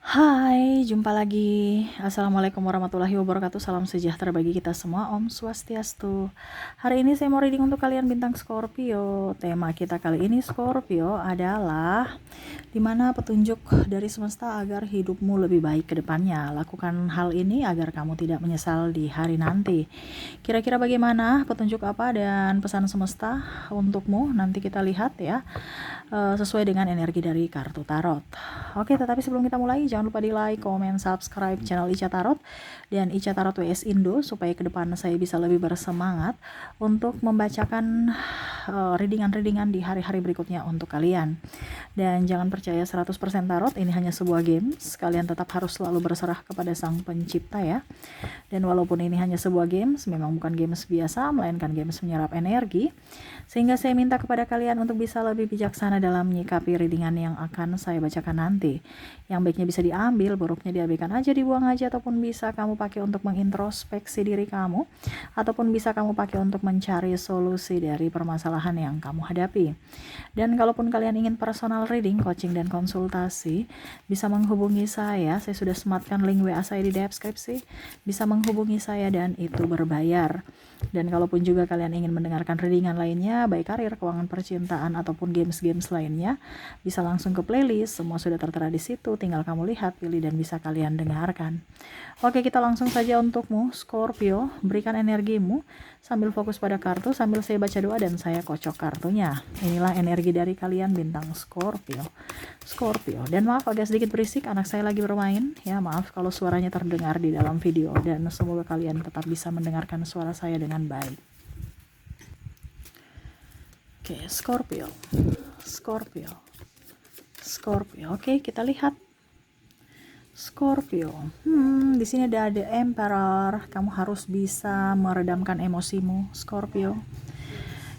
Hai, jumpa lagi. Assalamualaikum warahmatullahi wabarakatuh. Salam sejahtera bagi kita semua. Om Swastiastu. Hari ini saya mau reading untuk kalian bintang Scorpio. Tema kita kali ini Scorpio adalah dimana petunjuk dari semesta agar hidupmu lebih baik ke depannya. Lakukan hal ini agar kamu tidak menyesal di hari nanti. Kira-kira bagaimana petunjuk apa dan pesan semesta untukmu? Nanti kita lihat ya, sesuai dengan energi dari kartu tarot. Oke, tetapi sebelum kita mulai, jangan lupa di like, comment, subscribe channel Ica Tarot dan Ica Tarot WS Indo supaya ke depan saya bisa lebih bersemangat untuk membacakan readingan-readingan di hari-hari berikutnya untuk kalian. Dan jangan percaya 100% tarot, ini hanya sebuah games. Kalian tetap harus selalu berserah kepada Sang Pencipta ya. Dan walaupun ini hanya sebuah games, memang bukan games biasa, melainkan games menyerap energi. Sehingga saya minta kepada kalian untuk bisa lebih bijaksana dalam menyikapi readingan yang akan saya bacakan nanti. Yang baiknya bisa diambil, buruknya diabaikan aja, dibuang aja, ataupun bisa kamu pakai untuk mengintrospeksi diri kamu, ataupun bisa kamu pakai untuk mencari solusi dari permasalahan yang kamu hadapi. Dan kalaupun kalian ingin personal reading, coaching, dan konsultasi, bisa menghubungi saya sudah sematkan link WA saya di deskripsi, bisa menghubungi saya dan itu berbayar. Dan kalaupun juga kalian ingin mendengarkan readingan lainnya, baik karir, keuangan, percintaan, ataupun games-games lainnya, bisa langsung ke playlist, semua sudah tertera di situ, tinggal kamu lihat, pilih, dan bisa kalian dengarkan. Oke, kita langsung saja untukmu, Scorpio, berikan energimu, sambil fokus pada kartu, sambil saya baca doa dan saya kocok kartunya. Inilah energi dari kalian bintang Scorpio. Dan maaf agak sedikit berisik, anak saya lagi bermain, ya maaf kalau suaranya terdengar di dalam video, dan semoga kalian tetap bisa mendengarkan suara saya dengan baik. Oke, Scorpio. Oke, kita lihat Scorpio. Di sini ada Emperor. Kamu harus bisa meredamkan emosimu, Scorpio.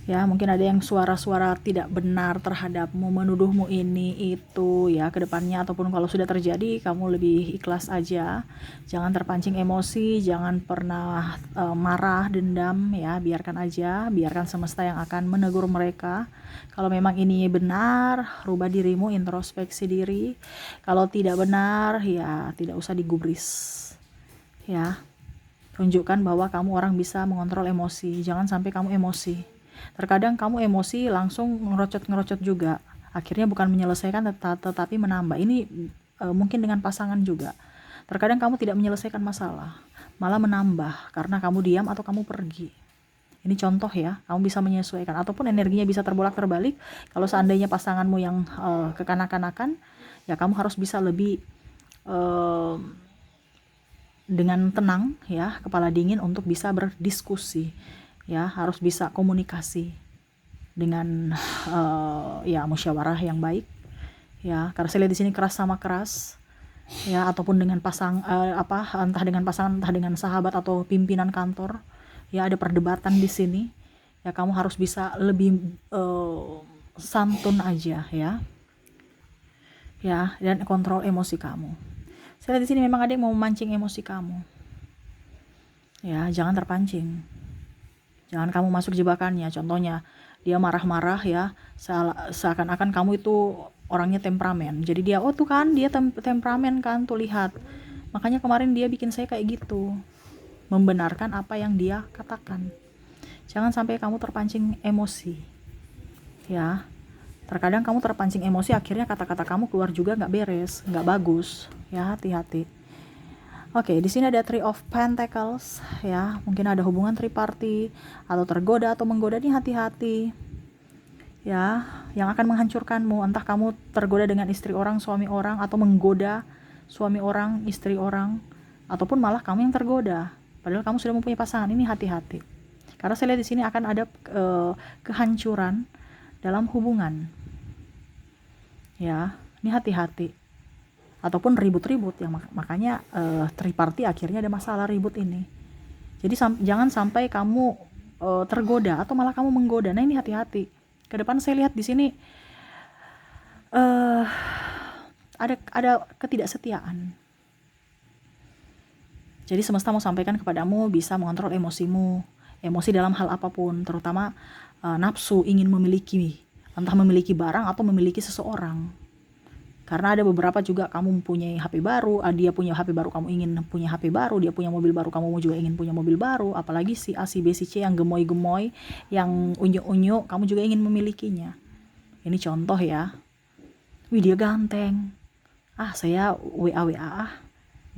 Ya, mungkin ada yang suara-suara tidak benar terhadapmu, menuduhmu ini itu ya ke depannya, ataupun kalau sudah terjadi kamu lebih ikhlas aja. Jangan terpancing emosi, jangan pernah marah, dendam ya, biarkan aja, biarkan semesta yang akan menegur mereka. Kalau memang ini benar, rubah dirimu, introspeksi diri. Kalau tidak benar, ya tidak usah digubris. Ya. Tunjukkan bahwa kamu orang bisa mengontrol emosi, jangan sampai kamu emosi. Terkadang kamu emosi langsung ngerocot juga. Akhirnya bukan menyelesaikan tetapi menambah. Ini mungkin dengan pasangan juga. Terkadang kamu tidak menyelesaikan masalah, malah menambah karena kamu diam atau kamu pergi. Ini contoh ya, kamu bisa menyesuaikan ataupun energinya bisa terbolak-terbalik. Kalau seandainya pasanganmu yang kekanak-kanakan, ya kamu harus bisa lebih dengan tenang ya, kepala dingin untuk bisa berdiskusi. Ya, harus bisa komunikasi dengan ya musyawarah yang baik ya, karena saya lihat di sini keras sama keras ya, ataupun dengan entah dengan pasangan, entah dengan sahabat atau pimpinan kantor ya, ada perdebatan di sini ya, kamu harus bisa lebih santun aja ya, dan kontrol emosi kamu. Saya lihat di sini memang ada yang mau memancing emosi kamu ya, jangan terpancing. Jangan kamu masuk jebakannya. Contohnya, dia marah-marah ya, seakan-akan kamu itu orangnya temperamen. Jadi dia, oh tuh kan dia temperamen kan, tuh lihat. Makanya kemarin dia bikin saya kayak gitu. Membenarkan apa yang dia katakan. Jangan sampai kamu terpancing emosi. Ya. Terkadang kamu terpancing emosi, akhirnya kata-kata kamu keluar juga nggak beres, nggak bagus. Ya, hati-hati. Oke, di sini ada Three of Pentacles ya, mungkin ada hubungan triparty atau tergoda atau menggoda, nih hati-hati. Ya, yang akan menghancurkanmu, entah kamu tergoda dengan istri orang, suami orang, atau menggoda suami orang, istri orang, ataupun malah kamu yang tergoda padahal kamu sudah mempunyai pasangan. Ini hati-hati. Karena saya lihat di sini akan ada kehancuran dalam hubungan. Ya, ini hati-hati. Ataupun ribut-ribut ya, makanya triparty akhirnya ada masalah ribut ini. Jadi jangan sampai kamu tergoda atau malah kamu menggoda. Nah, ini hati-hati. Ke depan saya lihat di sini ada ketidaksetiaan. Jadi semesta mau sampaikan kepadamu bisa mengontrol emosimu, emosi dalam hal apapun, terutama nafsu ingin memiliki, entah memiliki barang atau memiliki seseorang. Karena ada beberapa juga kamu mempunyai HP baru, dia punya HP baru, kamu ingin punya HP baru, dia punya mobil baru, kamu juga ingin punya mobil baru, apalagi si A, si B, si C yang gemoy-gemoy, yang unyu-unyu, kamu juga ingin memilikinya. Ini contoh ya. Wih, dia ganteng. Saya WA,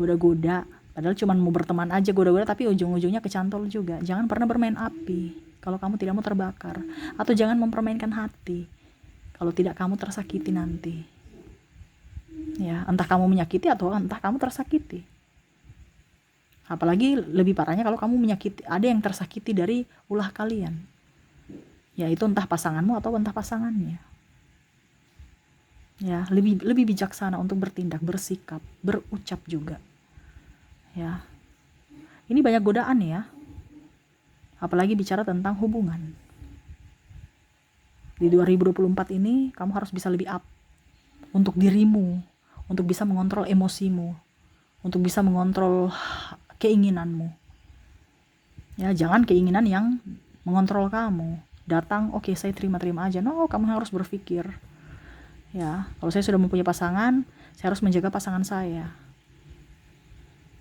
goda-goda. Padahal cuma mau berteman aja, goda-goda, tapi ujung-ujungnya kecantol juga. Jangan pernah bermain api kalau kamu tidak mau terbakar. Atau jangan mempermainkan hati kalau tidak kamu tersakiti nanti. Ya, entah kamu menyakiti atau entah kamu tersakiti. Apalagi lebih parahnya kalau kamu menyakiti, ada yang tersakiti dari ulah kalian. Yaitu entah pasanganmu atau entah pasangannya. Ya, lebih bijaksana untuk bertindak, bersikap, berucap juga. Ya. Ini banyak godaan ya. Apalagi bicara tentang hubungan. Di 2024 ini kamu harus bisa lebih up untuk dirimu, untuk bisa mengontrol emosimu, untuk bisa mengontrol keinginanmu. Ya, jangan keinginan yang mengontrol kamu. Datang, oke, saya terima-terima aja. No, kamu harus berpikir. Ya, kalau saya sudah mempunyai pasangan, saya harus menjaga pasangan saya.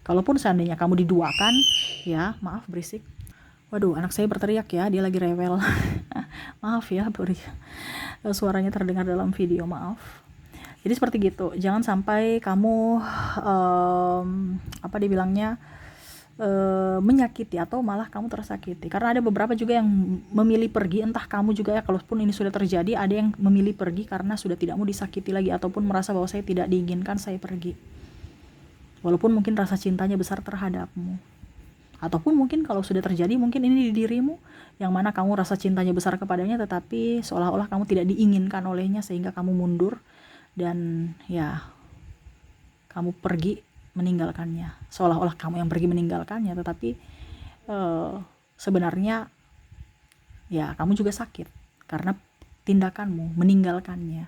Kalaupun seandainya kamu diduakan, ya, maaf berisik. Waduh, anak saya berteriak ya, dia lagi rewel. Maaf ya, suaranya terdengar dalam video, maaf. Jadi seperti gitu, jangan sampai kamu menyakiti atau malah kamu tersakiti. Karena ada beberapa juga yang memilih pergi, entah kamu juga ya, kalaupun ini sudah terjadi, ada yang memilih pergi karena sudah tidak mau disakiti lagi, ataupun merasa bahwa saya tidak diinginkan, saya pergi. Walaupun mungkin rasa cintanya besar terhadapmu. Ataupun mungkin kalau sudah terjadi, mungkin ini di dirimu, yang mana kamu rasa cintanya besar kepadanya, tetapi seolah-olah kamu tidak diinginkan olehnya, sehingga kamu mundur. Dan ya, kamu pergi meninggalkannya, seolah-olah kamu yang pergi meninggalkannya, tetapi sebenarnya ya kamu juga sakit karena tindakanmu meninggalkannya.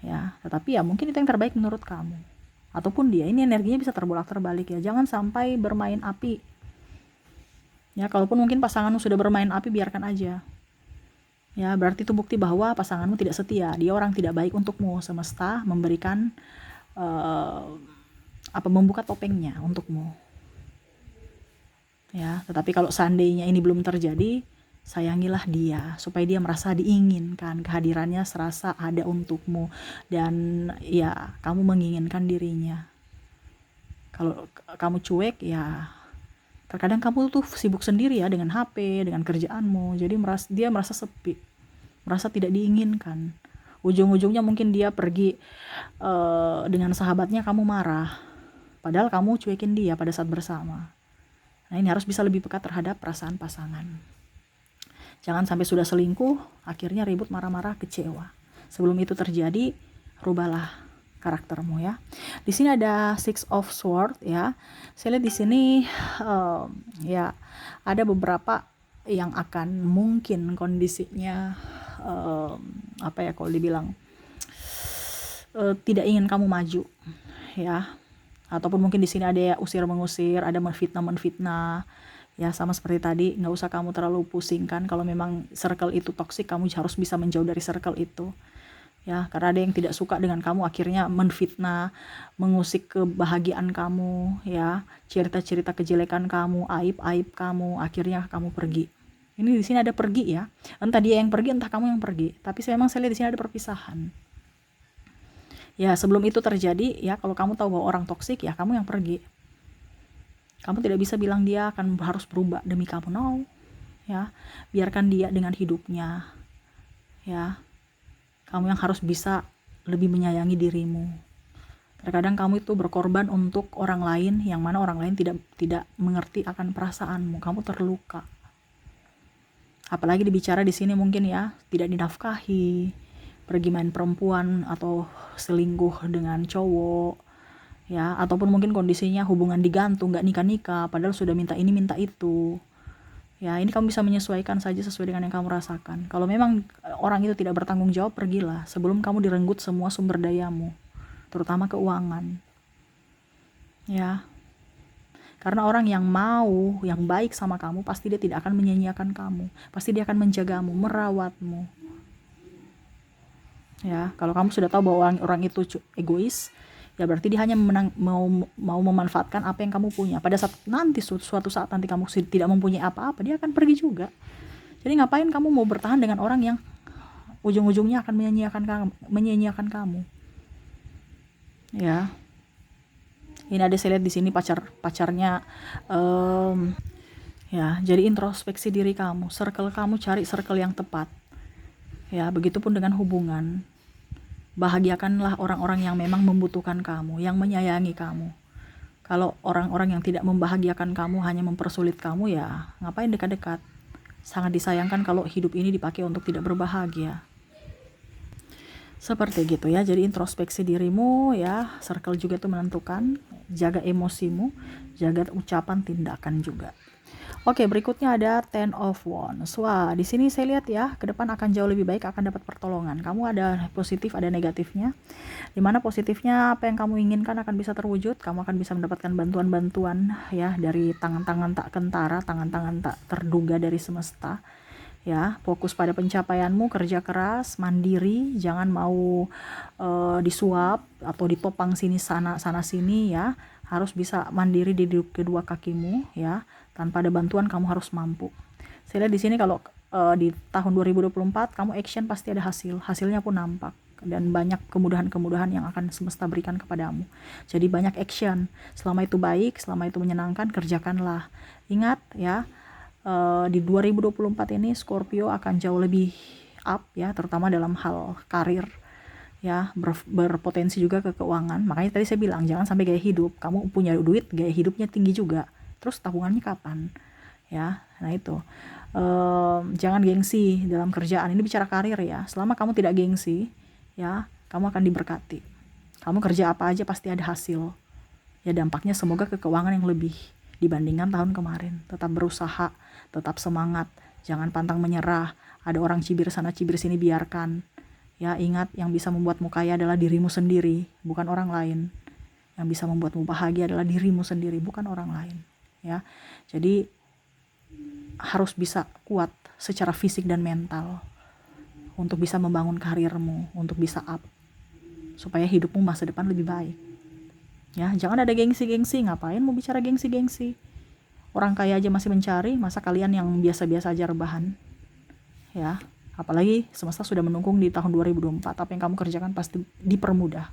Ya, tetapi ya mungkin itu yang terbaik menurut kamu, ataupun dia ini energinya bisa terbolak-terbalik ya. Jangan sampai bermain api. Ya, kalaupun mungkin pasanganmu sudah bermain api, biarkan aja. Ya, berarti itu bukti bahwa pasanganmu tidak setia, dia orang tidak baik untukmu. Semesta memberikan membuka topengnya untukmu. Ya, tetapi kalau seandainya ini belum terjadi, sayangilah dia supaya dia merasa diinginkan, kehadirannya serasa ada untukmu, dan ya kamu menginginkan dirinya. Kalau kamu cuek, ya terkadang kamu tuh sibuk sendiri ya dengan HP, dengan kerjaanmu, jadi dia merasa sepi, merasa tidak diinginkan. Ujung-ujungnya mungkin dia pergi dengan sahabatnya, kamu marah, padahal kamu cuekin dia pada saat bersama. Nah, ini harus bisa lebih peka terhadap perasaan pasangan. Jangan sampai sudah selingkuh, akhirnya ribut, marah-marah, kecewa. Sebelum itu terjadi, rubahlah karaktermu ya. Di sini ada Six of Swords ya. Saya lihat di sini ya ada beberapa yang akan mungkin kondisinya kalau dibilang tidak ingin kamu maju ya. Ataupun mungkin di sini ada ya usir mengusir, ada menfitnah ya, sama seperti tadi. Nggak usah kamu terlalu pusingkan. Kalau memang circle itu toksik, kamu harus bisa menjauh dari circle itu. Ya, karena ada yang tidak suka dengan kamu, akhirnya menfitnah, mengusik kebahagiaan kamu, ya, cerita-cerita kejelekan kamu, aib-aib kamu, akhirnya kamu pergi. Ini di sini ada pergi ya, entah dia yang pergi, entah kamu yang pergi. Tapi memang saya lihat di sini ada perpisahan. Ya, sebelum itu terjadi, ya, kalau kamu tahu bahwa orang toksik, ya kamu yang pergi. Kamu tidak bisa bilang dia akan harus berubah demi kamu, no. Ya, biarkan dia dengan hidupnya. Ya. Kamu yang harus bisa lebih menyayangi dirimu. Terkadang kamu itu berkorban untuk orang lain, yang mana orang lain tidak mengerti akan perasaanmu. Kamu terluka. Apalagi dibicara di sini mungkin ya, tidak dinafkahi, pergi main perempuan atau selingkuh dengan cowok, ya, ataupun mungkin kondisinya hubungan digantung, nggak nikah-nikah, padahal sudah minta ini minta itu. Ya, ini kamu bisa menyesuaikan saja sesuai dengan yang kamu rasakan. Kalau memang orang itu tidak bertanggung jawab, pergilah sebelum kamu direnggut semua sumber dayamu, terutama keuangan. Ya. Karena orang yang mau, yang baik sama kamu, pasti dia tidak akan menyia-nyiakan kamu. Pasti dia akan menjagamu, merawatmu. Ya, kalau kamu sudah tahu bahwa orang itu egois, ya berarti dia hanya mau memanfaatkan apa yang kamu punya. Pada saat nanti suatu saat nanti kamu tidak mempunyai apa-apa, dia akan pergi juga. Jadi ngapain kamu mau bertahan dengan orang yang ujung-ujungnya akan menyanyiakan kamu. Ya. Ini ada saya lihat di sini pacarnya ya, jadi introspeksi diri kamu, circle kamu, cari circle yang tepat. Ya, begitupun dengan hubungan. Bahagiakanlah orang-orang yang memang membutuhkan kamu, yang menyayangi kamu. Kalau orang-orang yang tidak membahagiakan kamu, hanya mempersulit kamu, ya ngapain dekat-dekat. Sangat disayangkan kalau hidup ini dipakai untuk tidak berbahagia. Seperti gitu ya, jadi introspeksi dirimu ya, circle juga tuh menentukan, jaga emosimu, jaga ucapan, tindakan juga. Oke, berikutnya ada Ten of Wands. Wah, di sini saya lihat ya, ke depan akan jauh lebih baik, akan dapat pertolongan. Kamu ada positif, ada negatifnya. Dimana positifnya, apa yang kamu inginkan akan bisa terwujud. Kamu akan bisa mendapatkan bantuan-bantuan ya dari tangan-tangan tak kentara, tangan-tangan tak terduga dari semesta. Ya, fokus pada pencapaianmu, kerja keras, mandiri, jangan mau disuap atau ditopang sana sini ya. Harus bisa mandiri di kedua kakimu ya. Tanpa ada bantuan kamu harus mampu. Saya lihat di sini kalau di tahun 2024 kamu action pasti ada hasilnya pun nampak, dan banyak kemudahan-kemudahan yang akan semesta berikan kepadamu. Jadi banyak action, selama itu baik, selama itu menyenangkan, kerjakanlah. Ingat ya, di 2024 ini Scorpio akan jauh lebih up ya, terutama dalam hal karir ya, berpotensi juga ke keuangan. Makanya tadi saya bilang jangan sampai gaya hidup kamu punya duit, gaya hidupnya tinggi juga, terus tabungannya kapan ya. Nah itu jangan gengsi dalam kerjaan, ini bicara karir ya. Selama kamu tidak gengsi ya, kamu akan diberkati. Kamu kerja apa aja pasti ada hasil ya, dampaknya semoga ke keuangan yang lebih dibandingkan tahun kemarin. Tetap berusaha, tetap semangat, jangan pantang menyerah. Ada orang cibir sana cibir sini, biarkan ya. Ingat, yang bisa membuatmu kaya adalah dirimu sendiri, bukan orang lain. Yang bisa membuatmu bahagia adalah dirimu sendiri, bukan orang lain ya. Jadi harus bisa kuat secara fisik dan mental untuk bisa membangun karirmu, untuk bisa up, supaya hidupmu masa depan lebih baik ya. Jangan ada gengsi-gengsi. Ngapain mau bicara gengsi-gengsi? Orang kaya aja masih mencari, masa kalian yang biasa-biasa aja rebahan ya. Apalagi semesta sudah mendukung di tahun 2024, apa yang kamu kerjakan pasti dipermudah.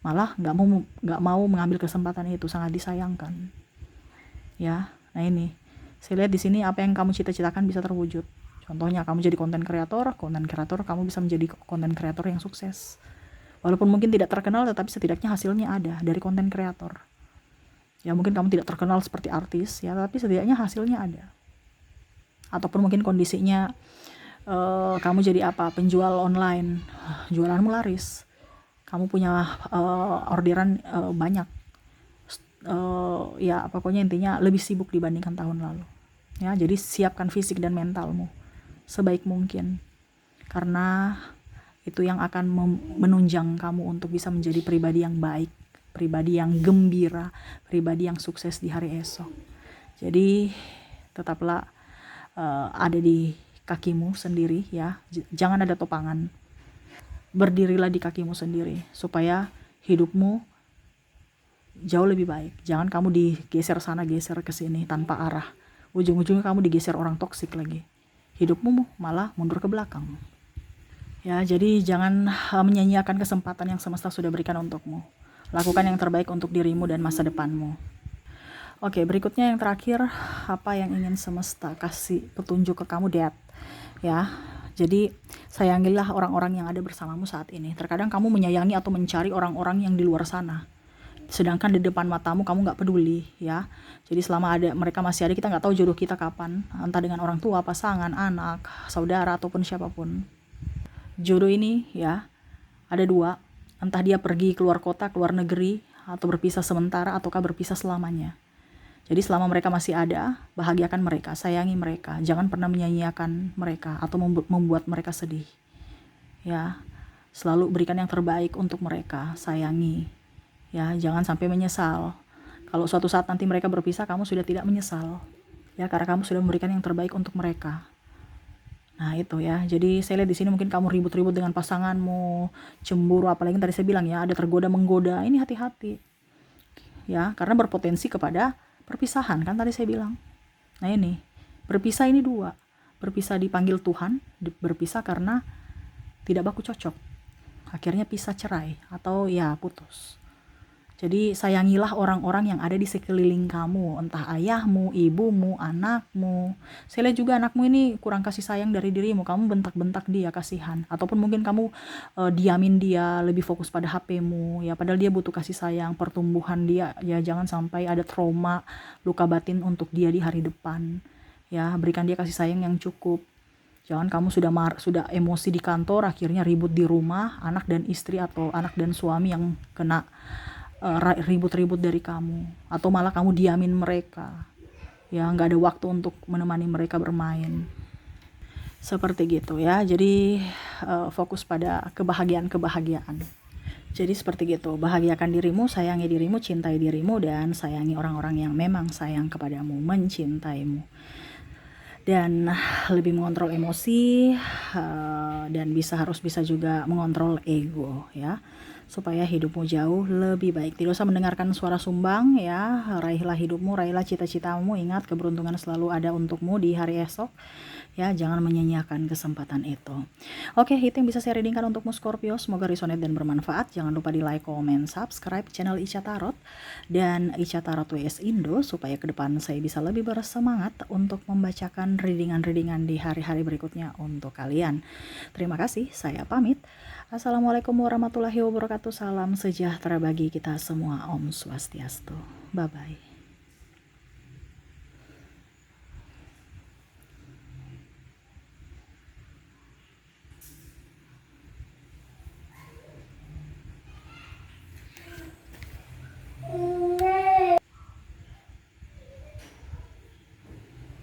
Malah nggak mau mengambil kesempatan itu, sangat disayangkan ya. Nah ini saya lihat di sini apa yang kamu cita-citakan bisa terwujud. Contohnya kamu jadi konten kreator kamu bisa menjadi konten kreator yang sukses. Walaupun mungkin tidak terkenal, tetapi setidaknya hasilnya ada dari konten kreator ya. Mungkin kamu tidak terkenal seperti artis ya, tapi setidaknya hasilnya ada. Ataupun mungkin kondisinya kamu jadi penjual online, jualanmu laris, kamu punya orderan banyak ya, pokoknya intinya lebih sibuk dibandingkan tahun lalu ya. Jadi siapkan fisik dan mentalmu sebaik mungkin, karena itu yang akan menunjang kamu untuk bisa menjadi pribadi yang baik, pribadi yang gembira, pribadi yang sukses di hari esok. Jadi tetaplah ada di kakimu sendiri ya, jangan ada topangan. Berdirilah di kakimu sendiri supaya hidupmu jauh lebih baik. Jangan kamu digeser sana geser ke sini tanpa arah. Ujung-ujungnya kamu digeser orang toksik lagi, hidupmu malah mundur ke belakang ya. Jadi jangan menyanyiakan kesempatan yang semesta sudah berikan untukmu. Lakukan yang terbaik untuk dirimu dan masa depanmu. Oke, berikutnya yang terakhir, apa yang ingin semesta kasih petunjuk ke kamu, Dad ya. Jadi sayangilah orang-orang yang ada bersamamu saat ini. Terkadang kamu menyayangi atau mencari orang-orang yang di luar sana, sedangkan di depan matamu kamu nggak peduli ya. Jadi selama mereka masih ada, kita nggak tahu jodoh kita kapan, entah dengan orang tua, pasangan, anak, saudara, ataupun siapapun. Jodoh ini ya ada dua, entah dia pergi keluar kota, keluar negeri, atau berpisah sementara, ataukah berpisah selamanya. Jadi selama mereka masih ada, bahagiakan mereka, sayangi mereka, jangan pernah menyanyiakan mereka atau membuat mereka sedih ya. Selalu berikan yang terbaik untuk mereka, sayangi ya, jangan sampai menyesal. Kalau suatu saat nanti mereka berpisah, kamu sudah tidak menyesal ya, karena kamu sudah memberikan yang terbaik untuk mereka. Nah itu ya, jadi saya lihat di sini mungkin kamu ribut-ribut dengan pasanganmu, cemburu, apalagi tadi saya bilang ya, ada tergoda-menggoda, ini hati-hati. Ya, karena berpotensi kepada perpisahan, kan tadi saya bilang. Nah ini, berpisah ini dua. Berpisah dipanggil Tuhan, berpisah karena tidak baku cocok. Akhirnya pisah cerai, atau ya putus. Jadi sayangilah orang-orang yang ada di sekeliling kamu, entah ayahmu, ibumu, anakmu. Saya lihat juga anakmu ini kurang kasih sayang dari dirimu, kamu bentak-bentak dia, kasihan. Ataupun mungkin kamu diamin dia, lebih fokus pada HP-mu, ya padahal dia butuh kasih sayang, pertumbuhan dia, ya jangan sampai ada trauma, luka batin untuk dia di hari depan. Ya, berikan dia kasih sayang yang cukup. Jangan kamu sudah emosi di kantor, akhirnya ribut di rumah, anak dan istri atau anak dan suami yang kena ribut-ribut dari kamu, atau malah kamu diamin mereka, ya nggak ada waktu untuk menemani mereka bermain, seperti gitu ya. Jadi fokus pada kebahagiaan. Jadi seperti gitu, bahagiakan dirimu, sayangi dirimu, cintai dirimu, dan sayangi orang-orang yang memang sayang kepadamu, mencintaimu, dan lebih mengontrol emosi, dan harus bisa juga mengontrol ego ya, supaya hidupmu jauh lebih baik. Tidak usah mendengarkan suara sumbang ya, raihlah hidupmu, raihlah cita-citamu, ingat keberuntungan selalu ada untukmu di hari esok ya, jangan menyanyiakan kesempatan itu. Oke, itu yang bisa saya readingkan untukmu Scorpio, semoga resonate dan bermanfaat. Jangan lupa di like, comment, subscribe channel Ica Tarot dan Ica Tarot WS Indo, supaya ke depan saya bisa lebih bersemangat untuk membacakan readingan-readingan di hari-hari berikutnya untuk kalian. Terima kasih, saya pamit. Assalamualaikum warahmatullahi wabarakatuh. Salam sejahtera bagi kita semua. Om Swastiastu. Bye-bye.